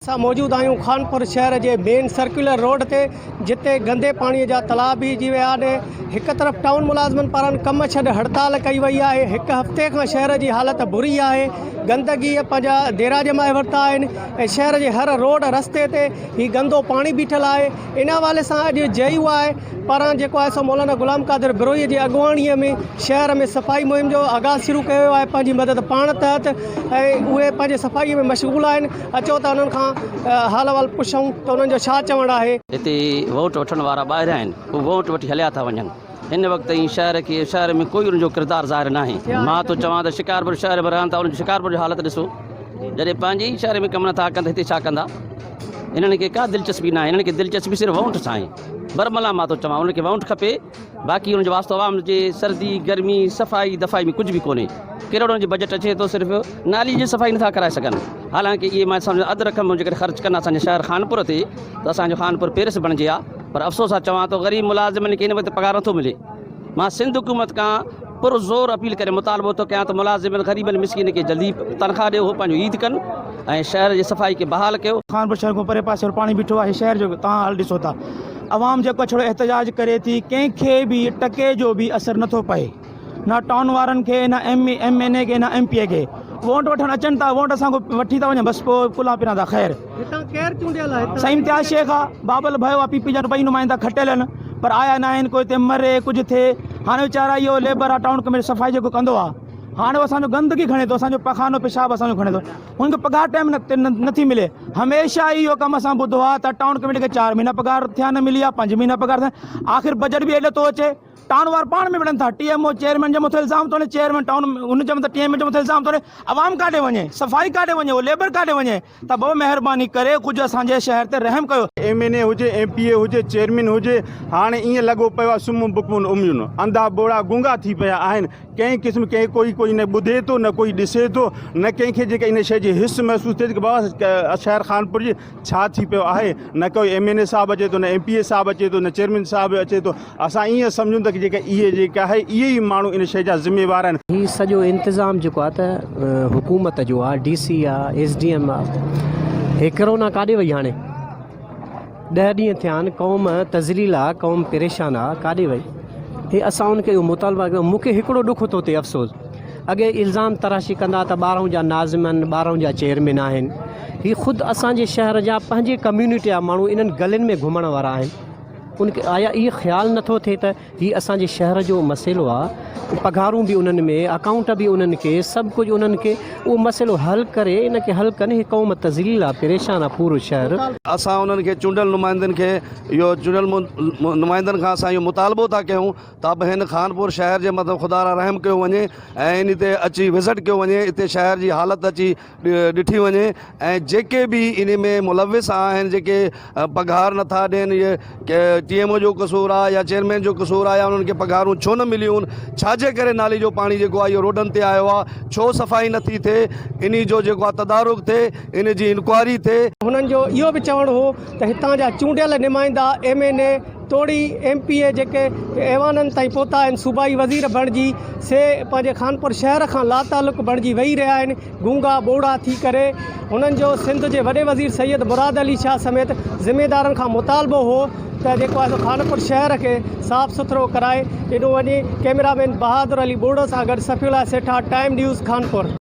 असां मौजूद आहियूं खानपुर शहर जे मेन सर्कुलर रोड ते, जिते गंदे पाणीअ जा तालाब बीहजी विया आहिनि। हिकु तरफ़ टाउन मुलाज़िमनि पारां कम छॾ हड़ताल कई वई आहे। हिकु हफ़्ते खां शहर जी हालत बुरी आहे। गंदगी पंहिंजा देरा जमाए वरिता आहिनि ऐं शहर जे हर रोड रस्ते ते हीउ गंदो पाणी बीठल आहे। इन हवाले सां अॼु JU आहे पारां जेको आहे सो मौलाना गुलाम क़ादिर बिरोई जी अॻुवाणीअ में शहर में सफ़ाई मुहिम जो आगाज़ शुरू कयो आहे पंहिंजी मदद पाण तहत, ऐं उहे पंहिंजे सफ़ाईअ में मशगूल आहिनि। अचो त उन्हनि खां हाल अहवाल पुछूं त उन्हनि जो छा चवणु आहे। हिते वोट वठण वारा ॿाहिरि आहिनि, उहे वोट वठी हलिया था वञनि। हिन वक़्तु ई शहर में कोई उनजो किरदारु ज़ाहिर नाहे। मां थो चवां त शिकारपुर शहर में रहनि था, उनजी शिकारपुर जी हालत ॾिसो। जॾहिं पंहिंजे ई शहर में कमु नथा कनि त हिते छा कंदा? इन्हनि खे का दिलचस्पी न आहे। इन्हनि खे दिलचस्पी सिर्फ़ु वोट सां आहे। बरमला मां थो चवां उनखे वोट खपे, बाक़ी उनजे वास्तो आवाम जे सर्दी गर्मी सफ़ाई दफ़ाई में कुझु बि कोन्हे। किरोड़नि जो बजट अचे थो, सिर्फ़ु नाली जी सफ़ाई नथा कराए सघनि। हालांकि इहे मां सम्झो अधु रक़म जेकर ख़र्चु कनि असांजे शहर खानपुर ते, त असांजो खानपुर पेरिस बणिजे हा। पर अफ़सोस आहे चवां थो ग़रीब मुलाज़िमनि खे हिन वक़्तु पघार नथो मिले। मां सिंध हुकूमत खां पुरज़ोर अपील करे मुतालबो थो कयां त मुलाज़िमनि ग़रीबनि मिसकिन खे जल्दी तनख़्वाह ॾियो, हो पंहिंजो ईद कनि ऐं शहर जी सफ़ाई खे बहाल कयो। खानपुर शहर को परे पासे पानी बीठो आहे। शहर जो तव्हां हाल ॾिसो था, आवाम जेको छड़ो एहतजाज करे थी, कंहिंखे बि टके जो बि असरु नथो पए, न टाउन वारनि खे, न MNA खे, न MP खे। वोट वठणु अचनि था, वोट असांखो वठी था वञनि, बसि पोइ कुला पिना था। ख़ैर केरु चूंडियल आहे? साईं इम्तियाज़ शेख आहे, बाबल भयो आहे, PP जा 2 नुमाइंदा खटियल आहिनि, पर आया न आहिनि। कोई हिते मरे कुझु थिए, हाणे वीचारा इहो लेबर आहे टाउन कमेटी सफ़ाई जेको कंदो आहे, हाणे असांजो गंदगी खणे थो, असांजो पखानो पेशाब असांजो खणे थो, हुनखे पघार टाइम नथी मिले। हमेशह इहो कमु असां ॿुधो आहे त टाउन कमेटी खे 4 महीना पघार थिया न मिली आहे, 5 महीना पघार थिया। आख़िर बजट बि एॾो थो अचे, टाउन वारा पाण में विढ़नि था। TMO चेयरमैन जे मथां इल्ज़ाम थो ॾे, चेयरमैन टाउन हुन जे मथां TMA जे मथां इल्ज़ाम थो ॾे। आवाम काॾे वञे, सफ़ाई काॾे वञे, उहो लेबर काॾे वञे? त पोइ महिरबानी करे कुझु असांजे शहर ते रहम कयो। MNA हुजे, MPA हुजे, चेयरमैन हुजे, हाणे ईअं लॻो पियो आहे सुम्ह बुकमुन उमियूं अंधा बोड़ा गुंगा थी पिया आहिनि। कंहिं क़िस्म कंहिं कोई न ॿुधे थो, न कोई ॾिसे थो, न कंहिंखे जेका इन शइ जी हिस महसूसु थिए थी कि बाबा शहर खानपुर जी छा थी पियो आहे। न कोई MNA साहिबु अचे थो, न MPA साहिबु अचे थो, न चेयरमैन साहिबु अचे थो। असां ईअं सम्झूं था कि जेका इहे जेका आहे इहे ई माण्हू इन शइ जा ज़िम्मेवार आहिनि। हीउ सॼो इंतिज़ाम जेको आहे त हुकूमत जो आहे, DC आहे, SDM आहे। हे कोरोना काॾे वई? हाणे 10 ॾींहं थिया आहिनि, क़ौम तज़लील आहे, क़ौम परेशान आहे, काॾे वई? हे असां उनखे मुतालबा कयो। मूंखे हिकिड़ो ॾुख थो थिए, अफ़सोस, अॻे इल्ज़ाम तराशी कंदा त 12 जा नाज़िमन, 12 जा चेयरमैन आहिनि। हीअ ख़ुदि असांजे शहर जा पंहिंजे कम्यूनिटी जा माण्हू इन्हनि गलियुनि में घुमण वारा आहिनि। उनखे आया इहो ख़्यालु नथो थिए त हीअ असांजे शहर जो मसइलो आहे। पघारूं बि उन्हनि में, अकाउंट बि उन्हनि खे, सभु कुझु उन्हनि खे उहो मसइलो हल करे, इनखे हल कनि। ही क़ौम तज़लील आहे, परेशान आहे पूरो शहर। असां उन्हनि खे चूंडियल नुमाइंदनि खे, इहो चूंडियल नुमाइंदनि खां असां इहो मुतालबो था कयूं त बि हिन खानपुर शहर जे मथां ख़ुदा रा रहम कयो वञे ऐं इन ते अची विज़िट कयो वञे, हिते शहर जी हालत अची ॾिठी वञे। ऐं जेके बि इन में मुलविस आहिनि, जेके पघार नथा ॾियनि, इहे TMO जो कसूर आहे या चेयरमैन जो कसूर आहे, या उन्हनि खे पघारूं छो न मिलियूं, छाजे करे नाली जो पाणी जेको आहे इहो रोडनि ते आयो आहे, छो सफ़ाई नथी थिए, इन जो जेको आहे तदारुक थिए, इन जी इंक्वायरी थिए। हुननि जो इहो बि चवणु हो त हितां जा चूंडियल नुमाइंदा MNA तोड़ी MPA जेके ऐवाननि ताईं पहुता आहिनि, सूबाई वज़ीर बणिजी से पंहिंजे खानपुर शहर खां लातालुक़ बणिजी वेही रहिया आहिनि, गूंगा बोड़ा थी करे। हुननि जो सिंध जे वॾे वज़ीर सैयद मुराद अली शाह समेत ज़िम्मेदारनि खां मुतालबो हो त जेको आहे खानपुर शहर खे साफ़ु सुथिरो कराए। एॾो वञे कैमरामैन बहादुर अली बोड़ो सां गॾु सफ़ीउल्लाह सेठा, टाइम न्यूज़ खानपुर।